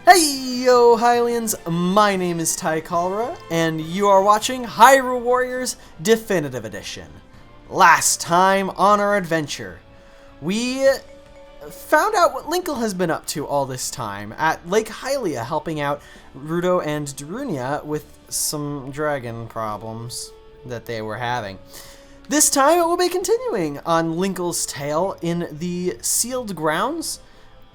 Hey yo Hylians, my name is Ty Kalra, and you are watching Hyrule Warriors Definitive Edition. Last time on our adventure, we found out what Linkle has been up to all this time at Lake Hylia, helping out Ruto and Darunia with some dragon problems that they were having. This time it will be continuing on Linkle's tale in the sealed grounds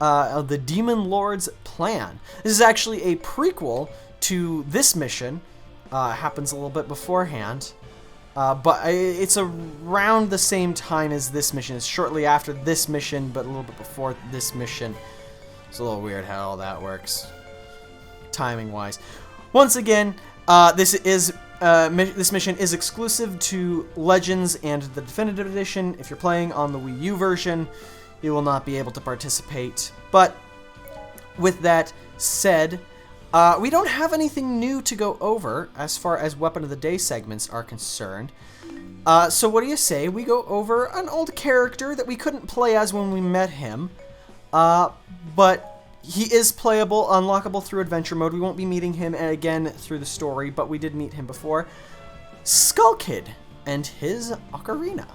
of the Demon Lord's plan. This is actually a prequel to this mission. Happens a little bit beforehand, but it's around the same time as this mission. It's shortly after this mission, but a little bit before this mission. It's a little weird how all that works, timing-wise. Once again, this mission is exclusive to Legends and the Definitive Edition. If you're playing on the Wii U version, you will not be able to participate. But with that said, we don't have anything new to go over as far as Weapon of the Day segments are concerned. So what do you say we go over an old character that we couldn't play as when we met him, but he is playable, unlockable through adventure mode. We won't be meeting him again through the story, but we did meet him before. Skull Kid and his ocarina.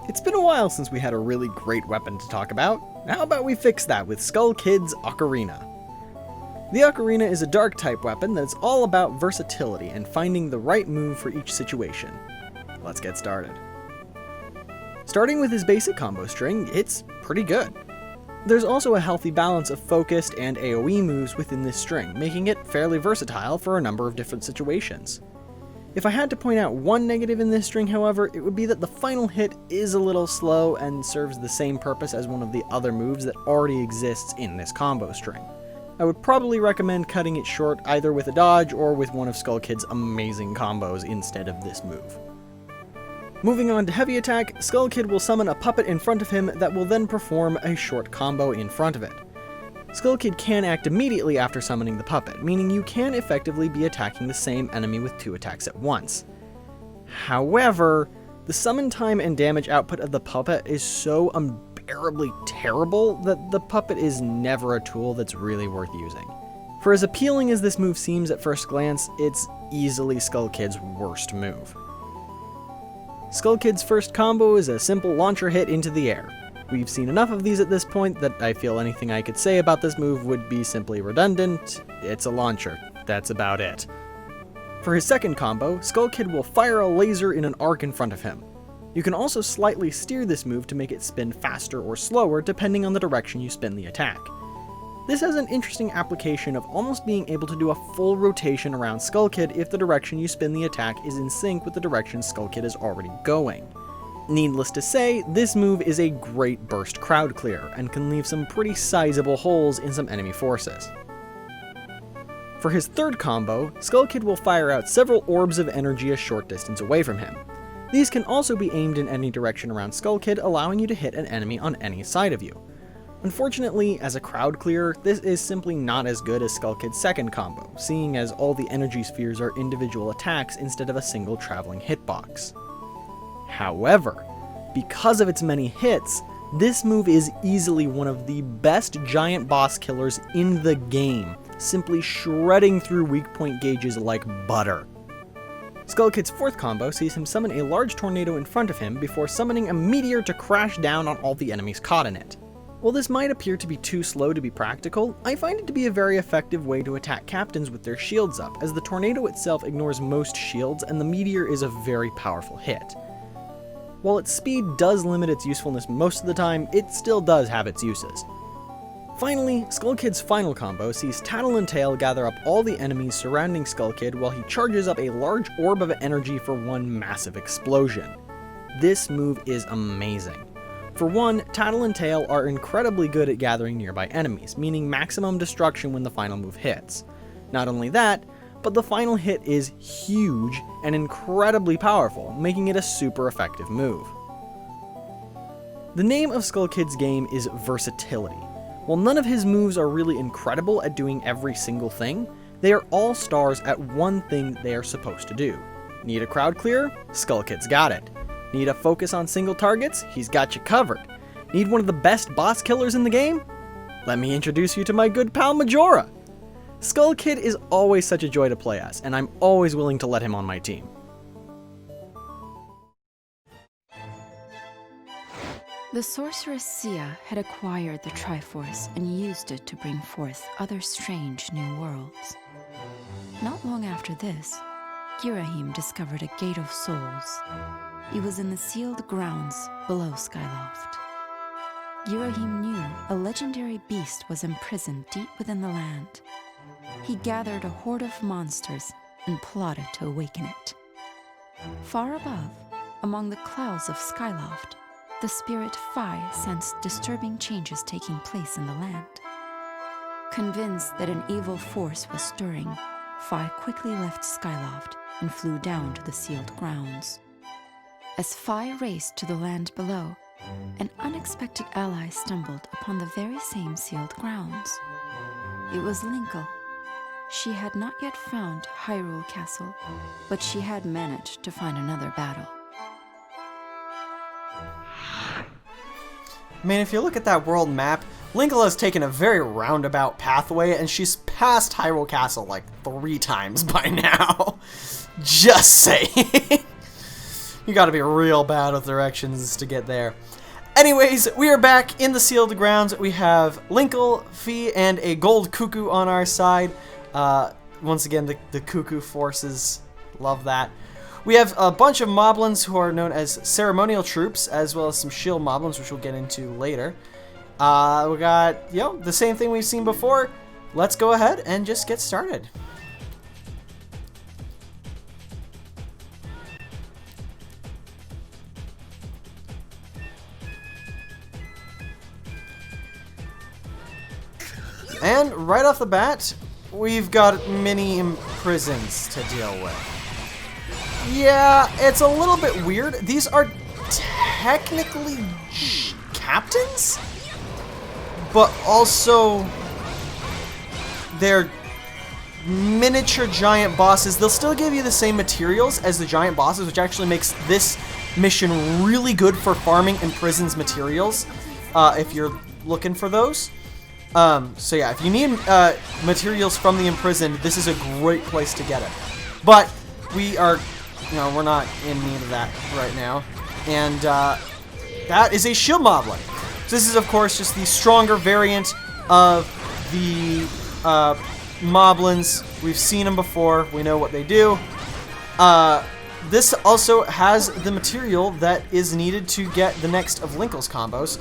It's been a while since we had a really great weapon to talk about. How about we fix that with Skull Kid's ocarina? The ocarina is a dark type weapon that's all about versatility and finding the right move for each situation. Let's get started. Starting with his basic combo string, it's pretty good. There's also a healthy balance of focused and AoE moves within this string, making it fairly versatile for a number of different situations. If I had to point out one negative in this string, however, it would be that the final hit is a little slow and serves the same purpose as one of the other moves that already exists in this combo string. I would probably recommend cutting it short either with a dodge or with one of Skull Kid's amazing combos instead of this move. Moving on to heavy attack, Skull Kid will summon a puppet in front of him that will then perform a short combo in front of it. Skull Kid can act immediately after summoning the puppet, meaning you can effectively be attacking the same enemy with two attacks at once. However, the summon time and damage output of the puppet is so unbearably terrible that the puppet is never a tool that's really worth using. For as appealing as this move seems at first glance, it's easily Skull Kid's worst move. Skull Kid's first combo is a simple launcher hit into the air. We've seen enough of these at this point that I feel anything I could say about this move would be simply redundant. It's a launcher. That's about it. For his second combo, Skull Kid will fire a laser in an arc in front of him. You can also slightly steer this move to make it spin faster or slower depending on the direction you spin the attack. This has an interesting application of almost being able to do a full rotation around Skull Kid if the direction you spin the attack is in sync with the direction Skull Kid is already going. Needless to say, this move is a great burst crowd clear and can leave some pretty sizable holes in some enemy forces. For his third combo, Skull Kid will fire out several orbs of energy a short distance away from him. These can also be aimed in any direction around Skull Kid, allowing you to hit an enemy on any side of you. Unfortunately, as a crowd clearer, this is simply not as good as Skull Kid's second combo, seeing as all the energy spheres are individual attacks instead of a single traveling hitbox. However, because of its many hits, this move is easily one of the best giant boss killers in the game, simply shredding through weak point gauges like butter. Skull Kid's fourth combo sees him summon a large tornado in front of him before summoning a meteor to crash down on all the enemies caught in it. While this might appear to be too slow to be practical, I find it to be a very effective way to attack captains with their shields up, as the tornado itself ignores most shields and the meteor is a very powerful hit. While its speed does limit its usefulness most of the time, it still does have its uses. Finally, Skull Kid's final combo sees Tattle and Tail gather up all the enemies surrounding Skull Kid while he charges up a large orb of energy for one massive explosion. This move is amazing. For one, Tattle and Tail are incredibly good at gathering nearby enemies, meaning maximum destruction when the final move hits. Not only that, but the final hit is huge and incredibly powerful, making it a super effective move. The name of Skull Kid's game is versatility. While none of his moves are really incredible at doing every single thing, they are all stars at one thing they are supposed to do. Need a crowd clear? Skull Kid's got it. Need a focus on single targets? He's got you covered. Need one of the best boss killers in the game? Let me introduce you to my good pal Majora. Skull Kid is always such a joy to play as, and I'm always willing to let him on my team. The sorceress Sia had acquired the Triforce and used it to bring forth other strange new worlds. Not long after this, Girahim discovered a Gate of Souls. It was in the sealed grounds below Skyloft. Girahim knew a legendary beast was imprisoned deep within the land. He gathered a horde of monsters and plotted to awaken it. Far above, among the clouds of Skyloft, the spirit Phi sensed disturbing changes taking place in the land. Convinced that an evil force was stirring, Phi quickly left Skyloft and flew down to the sealed grounds. As Phi raced to the land below, an unexpected ally stumbled upon the very same sealed grounds. It was Linkle. She had not yet found Hyrule Castle, but she had managed to find another battle. I mean, if you look at that world map, Linkle has taken a very roundabout pathway, and she's passed Hyrule Castle like 3 times by now. Just saying. You gotta be real bad with directions to get there. Anyways, we are back in the sealed grounds. We have Linkle, Phi, and a gold cuckoo on our side. Once again, the cuckoo forces. Love that. We have a bunch of moblins who are known as ceremonial troops, as well as some shield moblins, which we'll get into later. We got, the same thing we've seen before. Let's go ahead and just get started. And right off the bat, we've got mini imprisons to deal with. Yeah, it's a little bit weird. These are technically captains, but also they're miniature giant bosses. They'll still give you the same materials as the giant bosses, which actually makes this mission really good for farming imprisons materials, if you're looking for those. So yeah, if you need materials from the imprisoned, this is a great place to get it. But we are, we're not in need of that right now. And that is a shield moblin. So this is, of course, just the stronger variant of the moblins. We've seen them before. We know what they do. This also has the material that is needed to get the next of Linkle's combos.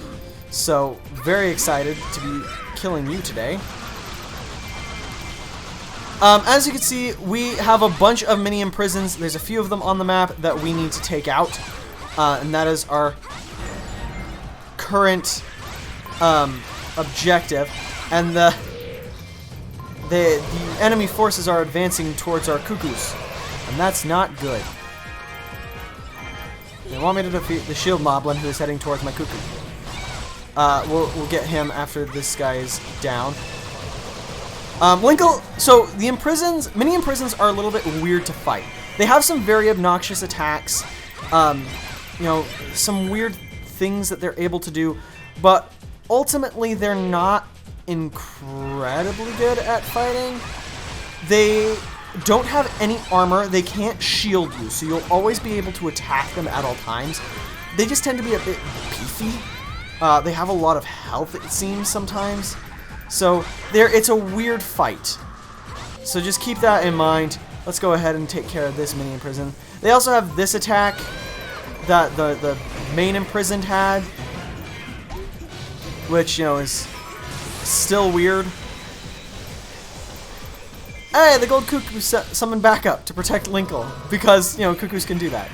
So, very excited to be killing you today. As you can see, we have a bunch of mini imprisons. There's a few of them on the map that we need to take out. And that is our current objective. And the enemy forces are advancing towards our cuckoos. And that's not good. They want me to defeat the shield moblin who is heading towards my cuckoo. We'll get him after this guy is down. Linkle, so the mini imprisons are a little bit weird to fight. They have some very obnoxious attacks, some weird things that they're able to do, but ultimately they're not incredibly good at fighting. They don't have any armor, they can't shield you, so you'll always be able to attack them at all times. They just tend to be a bit beefy. They have a lot of health, it seems, sometimes. So, it's a weird fight. So just keep that in mind. Let's go ahead and take care of this mini imprison. They also have this attack that the main imprisoned had, which, is still weird. Hey, the gold cuckoo summoned back up to protect Linkle, because, cuckoos can do that.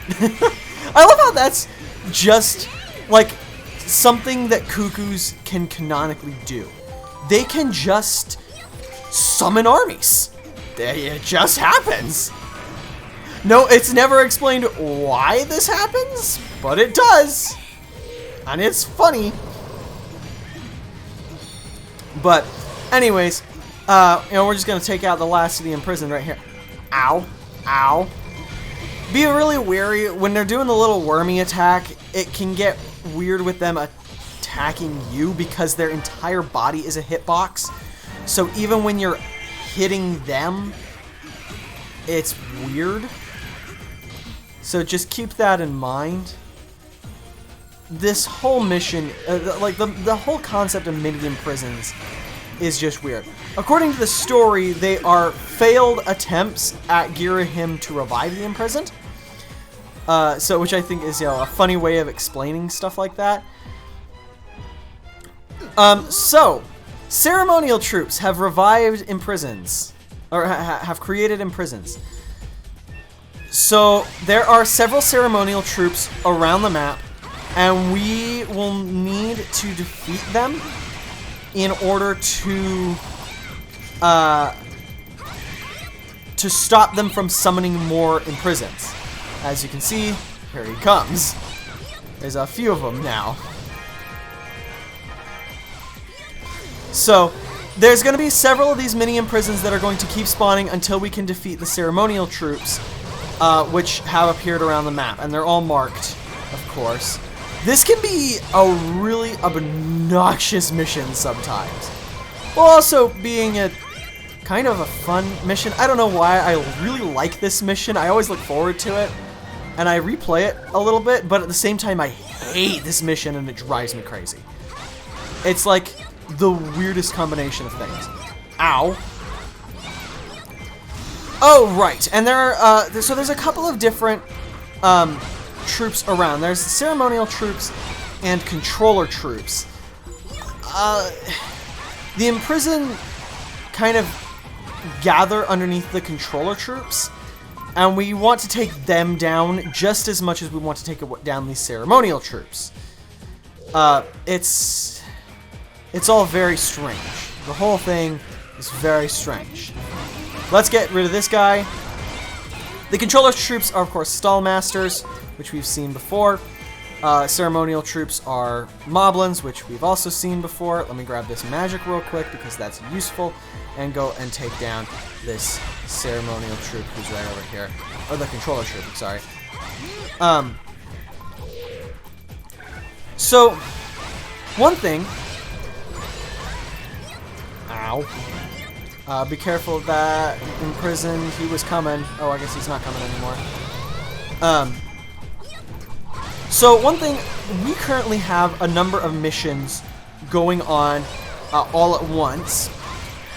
I love how that's just, like, something that cuckoos can canonically do. They can just summon armies. It just happens. No, it's never explained why this happens, but it does. And it's funny. But anyways, we're just going to take out the last of the imprisoned right here. Ow. Ow. Be really wary when they're doing the little wormy attack. It can get weird with them attacking you because their entire body is a hitbox. So even when you're hitting them, it's weird. So just keep that in mind. This whole mission, like the whole concept of mini imprisons is just weird. According to the story, they are failed attempts at Girahim to revive the imprisoned. So which I think is, you know, a funny way of explaining stuff like that. So ceremonial troops have revived imprisons, or have created imprisons. So there are several ceremonial troops around the map, and we will need to defeat them in order to stop them from summoning more imprisons. As you can see, here he comes. There's a few of them now. So there's going to be several of these mini imprisons that are going to keep spawning until we can defeat the ceremonial troops, which have appeared around the map, and they're all marked, of course. This can be a really obnoxious mission sometimes, while also being a kind of a fun mission. I don't know why I really like this mission. I always look forward to it, and I replay it a little bit, but at the same time I hate this mission and it drives me crazy. It's like the weirdest combination of things. Ow. Oh, right. And there are, so there's a couple of different troops around. There's ceremonial troops and controller troops. The imprisoned kind of gather underneath the controller troops, and we want to take them down just as much as we want to take down these ceremonial troops. It's all very strange. The whole thing is very strange. Let's get rid of this guy. The controller troops are, of course, stall masters, which we've seen before. Ceremonial troops are moblins, which we've also seen before. Let me grab this magic real quick because that's useful, and go and take down this ceremonial troop who's right over here. Or the controller troop, I'm sorry. So, one thing... Ow. Be careful of that. In prison, he was coming. Oh, I guess he's not coming anymore. So one thing, we currently have a number of missions going on all at once.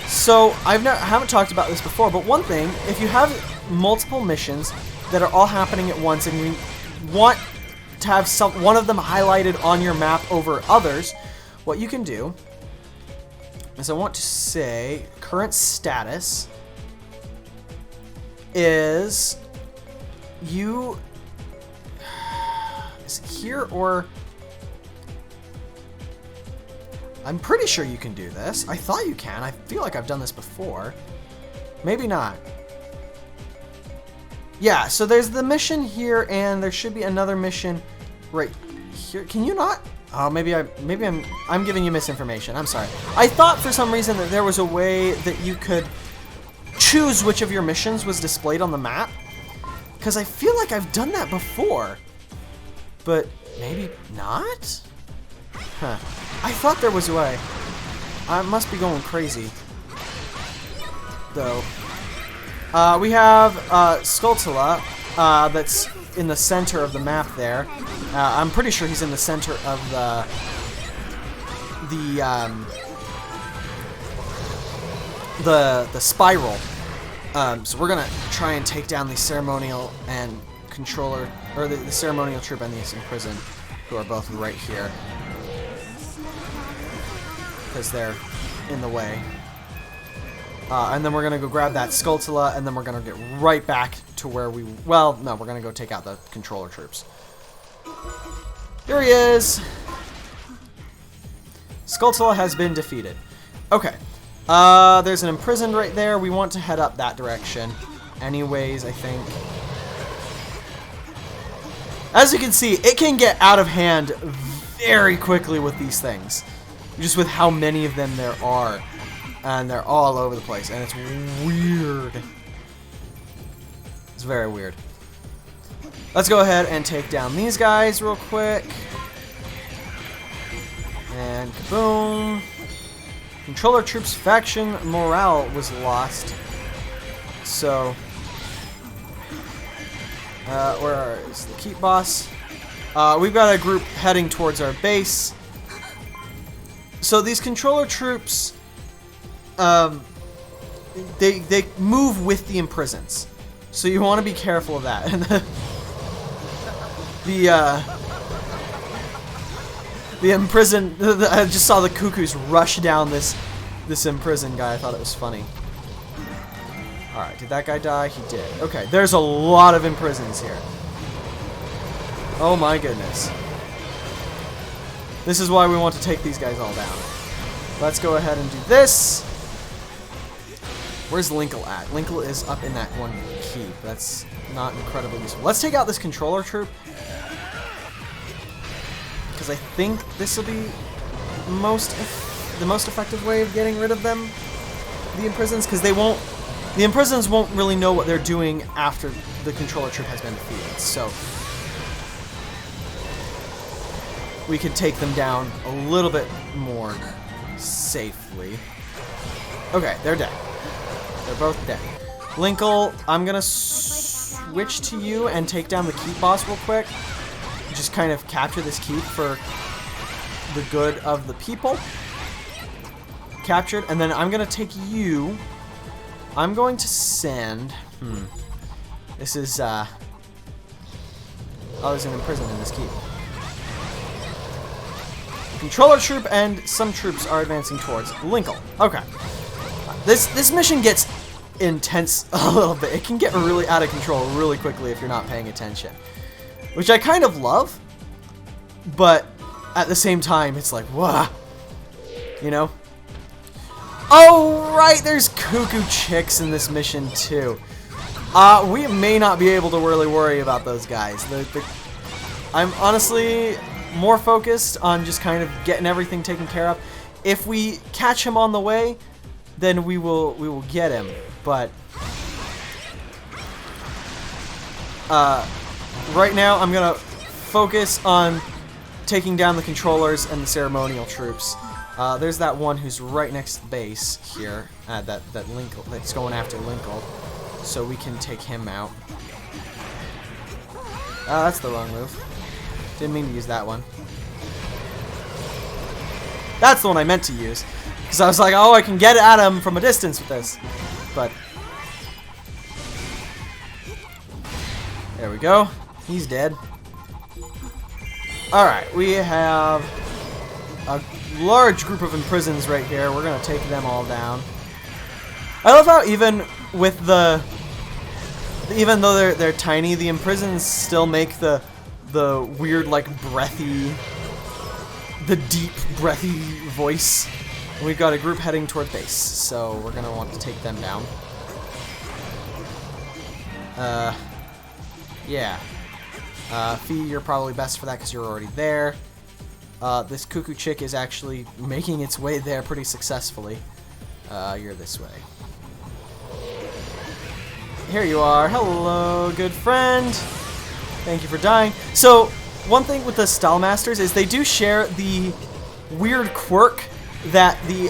So I haven't talked about this before, but one thing, if you have multiple missions that are all happening at once and you want to have one of them highlighted on your map over others, what you can do is I want to say current status is you... Is it here or... I'm pretty sure you can do this. I thought you can. I feel like I've done this before. Maybe not. Yeah, so there's the mission here, and there should be another mission right here. Can you not? Oh, maybe I'm giving you misinformation. I'm sorry. I thought for some reason that there was a way that you could choose which of your missions was displayed on the map, because I feel like I've done that before. But maybe not? Huh. I thought there was a way. I must be going crazy. Though. We have Skulltula, that's in the center of the map there. I'm pretty sure he's in the center of the spiral. So we're gonna try and take down the ceremonial and controller, or the ceremonial troop and the imprisoned, who are both right here, because they're in the way. And then we're gonna go grab that Skulltula, and then we're gonna get right back to where we... Well, no, we're gonna go take out the controller troops. Here he is! Skulltula has been defeated. Okay. There's an imprisoned right there. We want to head up that direction. Anyways, I think. As you can see, it can get out of hand very quickly with these things. Just with how many of them there are. And they're all over the place. And it's weird. It's very weird. Let's go ahead and take down these guys real quick. And kaboom. Controller troops faction morale was lost. So, where is the keep boss? We've got a group heading towards our base. So these controller troops, they move with the imprisons. So you want to be careful of that. And the imprison. I just saw the cuckoos rush down this imprisoned guy. I thought it was funny. All right, did that guy die? He did. Okay, there's a lot of imprisons here. Oh my goodness. This is why we want to take these guys all down. Let's go ahead and do this. Where's Linkle at? Linkle is up in that one keep. That's not incredibly useful. Let's take out this controller troop. Because I think this will be the most effective way of getting rid of them. The imprisons, because the imprisons won't really know what they're doing after the controller troop has been defeated. So we can take them down a little bit more safely. Okay, they're dead. They're both dead. Linkle, I'm gonna switch to you and take down the keep boss real quick. Just kind of capture this keep for the good of the people. Captured, and then I'm gonna take you. I'm going to send. This is oh, there's an imprisonment in this keep. Controller troop and some troops are advancing towards Linkle. Okay. This mission gets intense a little bit. It can get really out of control really quickly if you're not paying attention. Which I kind of love, but at the same time it's like, whoa. You know? Oh, right, there's cuckoo chicks in this mission too. We may not be able to really worry about those guys. I'm honestly more focused on just kind of getting everything taken care of. If we catch him on the way, then we will get him. But right now I'm gonna focus on taking down the controllers and the ceremonial troops. There's that one who's right next to the base here. That Linkle that's going after Linkle, so we can take him out. That's the wrong move. Didn't mean to use that one. That's the one I meant to use. Because I was like, oh, I can get at him from a distance with this. But there we go. He's dead. Alright, we have a large group of imprisons right here. We're going to take them all down. I love how even though they're tiny, the imprisons still make the weird, like, the deep, breathy voice. And we've got a group heading toward base, so we're gonna want to take them down. Yeah. Fee, you're probably best for that because you're already there. This cuckoo chick is actually making its way there pretty successfully. You're this way. Here you are. Hello, good friend. Thank you for dying. So, one thing with the Style Masters is they do share the weird quirk that the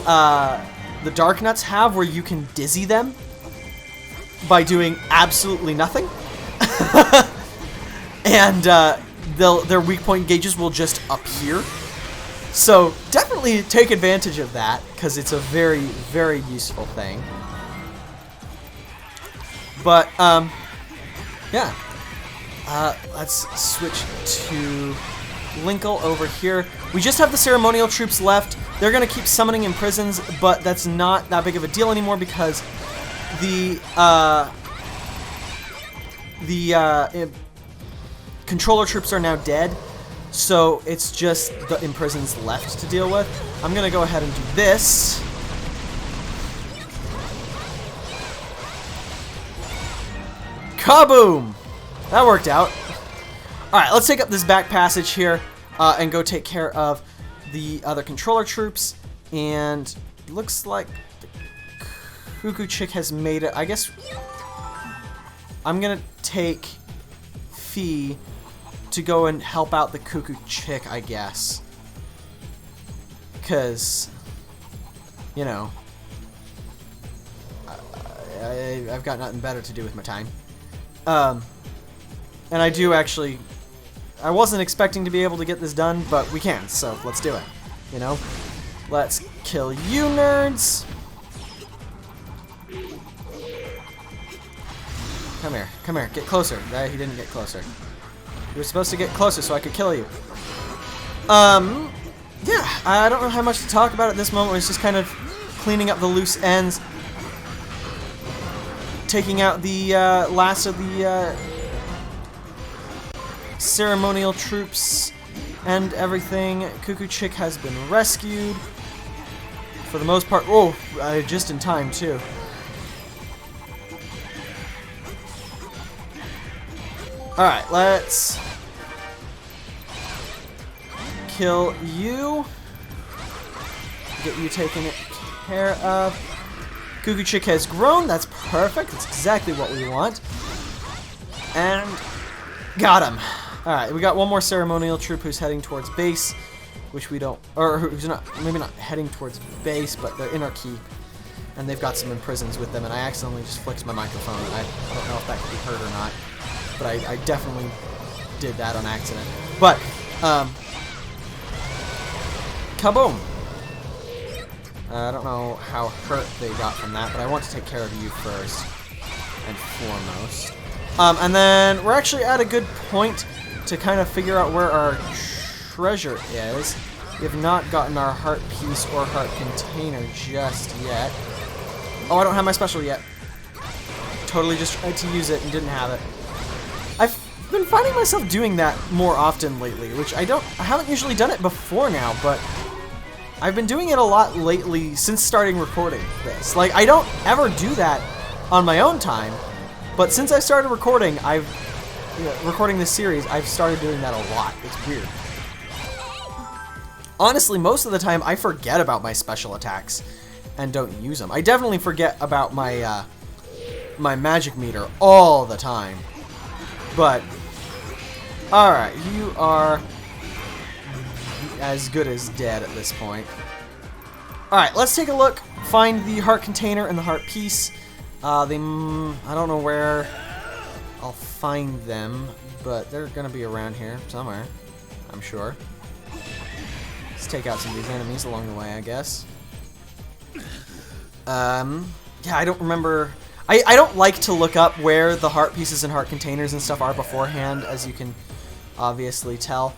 Dark Nuts have, where you can dizzy them by doing absolutely nothing. And their weak point gauges will just appear. So definitely take advantage of that, because it's a very, very useful thing. But yeah. Let's switch to Linkle over here. We just have the ceremonial troops left. They're going to keep summoning in prisons, but that's not that big of a deal anymore because the controller troops are now dead. So it's just the imprisons left to deal with. I'm going to go ahead and do this. Kaboom! That worked out. Alright, let's take up this back passage here and go take care of the other controller troops. And looks like the cuckoo chick has made it. I guess I'm going to take Fee to go and help out the Cuckoo Chick, I guess. Because, you know, I've got nothing better to do with my time. And I do actually... I wasn't expecting to be able to get this done, but we can, so let's do it. You know? Let's kill you nerds! Come here, get closer. He didn't get closer. You were supposed to get closer so I could kill you. Yeah, I don't know how much to talk about at this moment. It's just kind of cleaning up the loose ends. Taking out the last of the ceremonial troops and everything. Cuckoo Chick has been rescued. For the most part. Oh, just in time, too. Alright, let's kill you. Get you taken care of. Cuckoo Chick has grown. That's perfect. That's exactly what we want. And got him. Alright, we got one more ceremonial troop who's heading towards base, which we don't, or who's not, maybe not heading towards base, but they're in our keep. And they've got some imprisons with them, and I accidentally just flicked my microphone. I don't know if that could be heard or not. But I definitely did that on accident. But, kaboom! I don't know how hurt they got from that, but I want to take care of you first and foremost. And then we're actually at a good point to kind of figure out where our treasure is. We have not gotten our heart piece or heart container just yet. Oh, I don't have my special yet. Totally just tried to use it and didn't have it. I've been finding myself doing that more often lately, which I haven't usually done it before now, but I've been doing it a lot lately since starting recording this. Like, I don't ever do that on my own time, but since I started recording, recording this series, I've started doing that a lot. It's weird. Honestly, most of the time, I forget about my special attacks and don't use them. I definitely forget about my, my magic meter all the time. But, alright, you are as good as dead at this point. Alright, let's take a look, find the heart container and the heart piece. I don't know where I'll find them, but they're gonna be around here somewhere, I'm sure. Let's take out some of these enemies along the way, I guess. Yeah, I don't remember... I don't like to look up where the heart pieces and heart containers and stuff are beforehand, as you can obviously tell,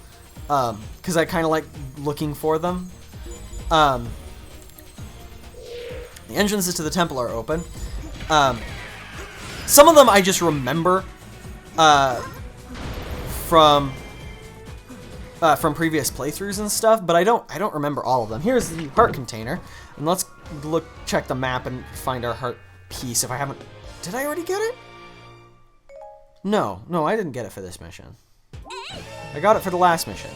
because I kind of like looking for them. The entrances to the temple are open. Some of them I just remember from previous playthroughs and stuff, but I don't remember all of them. Here's the heart container, and let's check the map and find our heart piece. If I haven't... Did I already get it? No, I didn't get it for this mission. I got it for the last mission.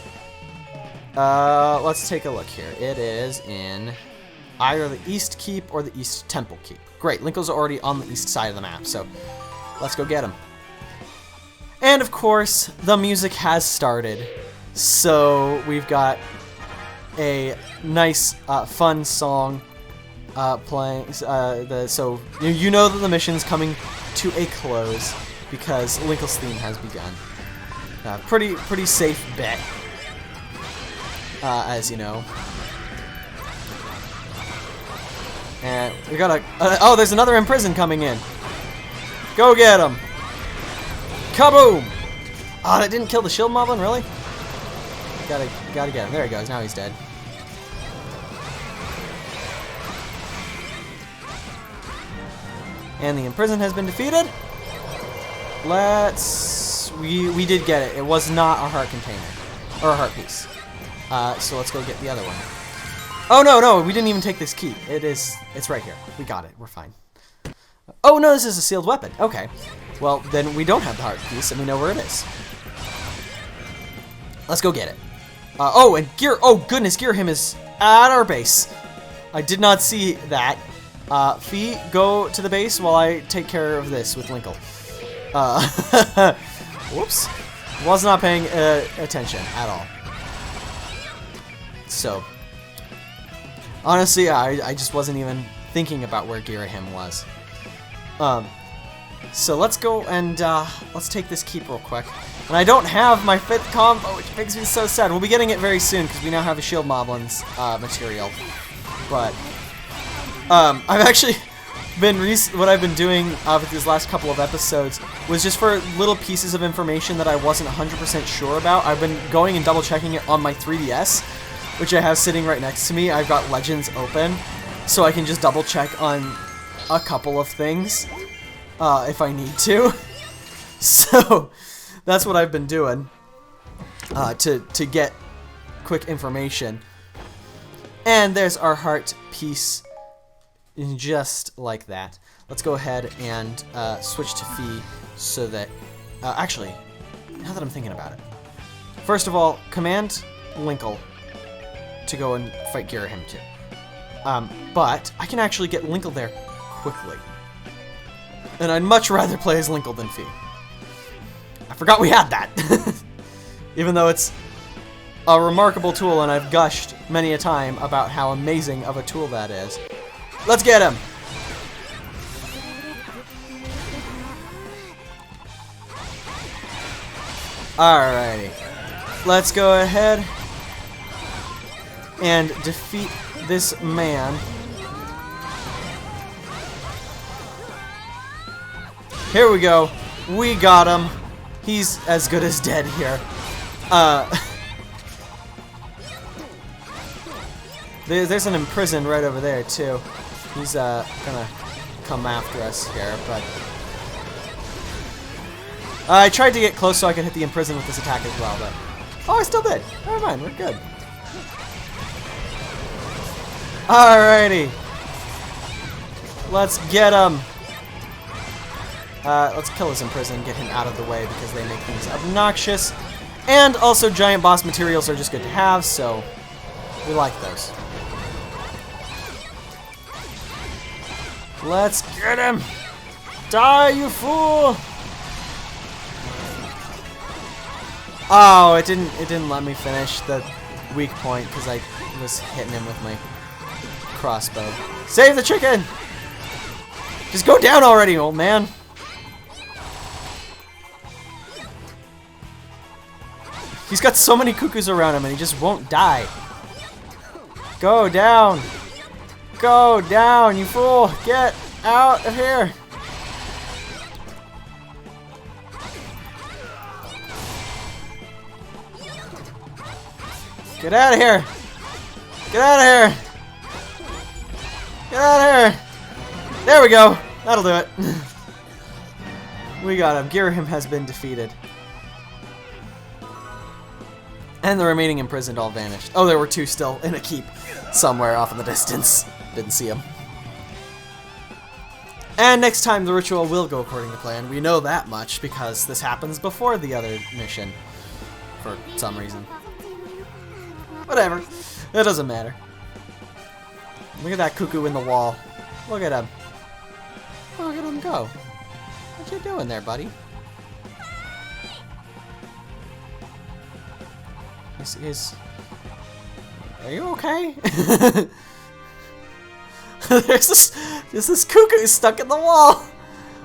Let's take a look here. It is in either the East Keep or the East Temple Keep. Great, Linkle's already on the east side of the map, so let's go get him. And of course, the music has started. So we've got a nice, fun song playing. So you know that the mission's coming to a close because Linkle's theme has begun. Pretty safe bet, as you know. And we got oh, there's another imprisoned coming in. Go get him! Kaboom! Oh, that didn't kill the shield moblin, really? Gotta get him. There he goes. Now he's dead. And the imprisoned has been defeated. We did get it. It was not a heart container or a heart piece. So let's go get the other one. Oh no, we didn't even take this key. It's right here. We got it. We're fine. Oh no, this is a sealed weapon. Okay. Well, then we don't have the heart piece and we know where it is. Let's go get it. Oh, and Gear. Oh goodness, Gearhim is at our base. I did not see that. Fee, go to the base while I take care of this with Linkle. Whoops. Was not paying attention at all. So, honestly, I just wasn't even thinking about where Girahim was. So let's go and let's take this keep real quick. And I don't have my 5th combo, which makes me so sad. We'll be getting it very soon because we now have a Shield Moblins material. But I've actually been what I've been doing with these last couple of episodes was just for little pieces of information that I wasn't 100% sure about. I've been going and double checking it on my 3DS, which I have sitting right next to me. I've got Legends open, so I can just double check on a couple of things if I need to. So that's what I've been doing to get quick information. And there's our heart piece, just like that. Let's go ahead and switch to Fee so that... actually, now that I'm thinking about it. First of all, command Linkle to go and fight Girahim too. But I can actually get Linkle there quickly. And I'd much rather play as Linkle than Fee. I forgot we had that. Even though it's a remarkable tool and I've gushed many a time about how amazing of a tool that is. Let's get him! Alrighty. Let's go ahead and defeat this man. Here we go. We got him. He's as good as dead here. There's an imprisoned right over there too. He's gonna come after us here, but I tried to get close so I could hit the imprisoned with this attack as well, but oh, I still did. Never mind, we're good. Alrighty, let's get him. Let's kill his imprisoned, get him out of the way because they make things obnoxious. And also giant boss materials are just good to have, so we like those. Let's get him! Die, you fool! Oh, it didn't let me finish the weak point because I was hitting him with my crossbow. Save the chicken! Just go down already, old man! He's got so many cuckoos around him and he just won't die. Go down! Go down, you fool! Get out of here! Get out of here! Get out of here! Get out of here! There we go! That'll do it. We got him. Girahim has been defeated. And the remaining imprisoned all vanished. Oh, there were 2 still in a keep somewhere off in the distance. Didn't see them. And next time the ritual will go according to plan. We know that much because this happens before the other mission. For some reason. Whatever. It doesn't matter. Look at that cuckoo in the wall. Look at him. Look at him go. What you doing there, buddy? Are you okay? There's this cuckoo stuck in the wall.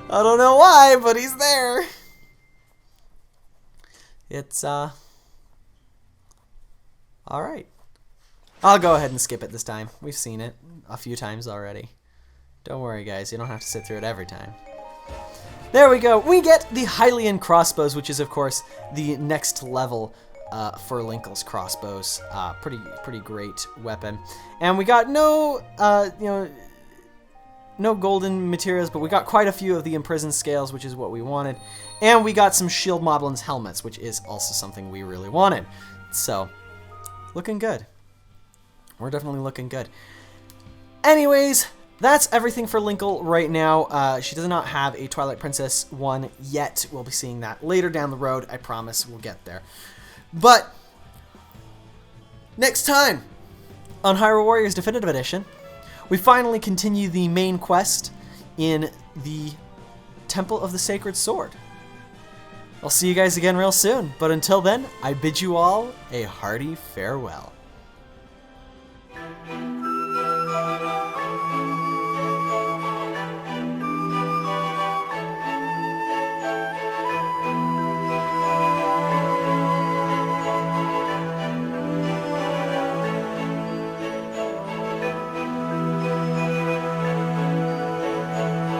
I don't know why, but he's there. It's all right. I'll go ahead and skip it this time. We've seen it a few times already. Don't worry, guys. You don't have to sit through it every time. There we go. We get the Hylian crossbows, which is, of course, the next level for Linkle's crossbows. Pretty great weapon. And we got no golden materials, but we got quite a few of the imprisoned scales, which is what we wanted. And we got some Shield Moblins helmets, which is also something we really wanted. So, looking good. We're definitely looking good. Anyways, that's everything for Linkle right now. She does not have a Twilight Princess one yet. We'll be seeing that later down the road. I promise we'll get there. But next time on Hyrule Warriors Definitive Edition, we finally continue the main quest in the Temple of the Sacred Sword. I'll see you guys again real soon, but until then, I bid you all a hearty farewell.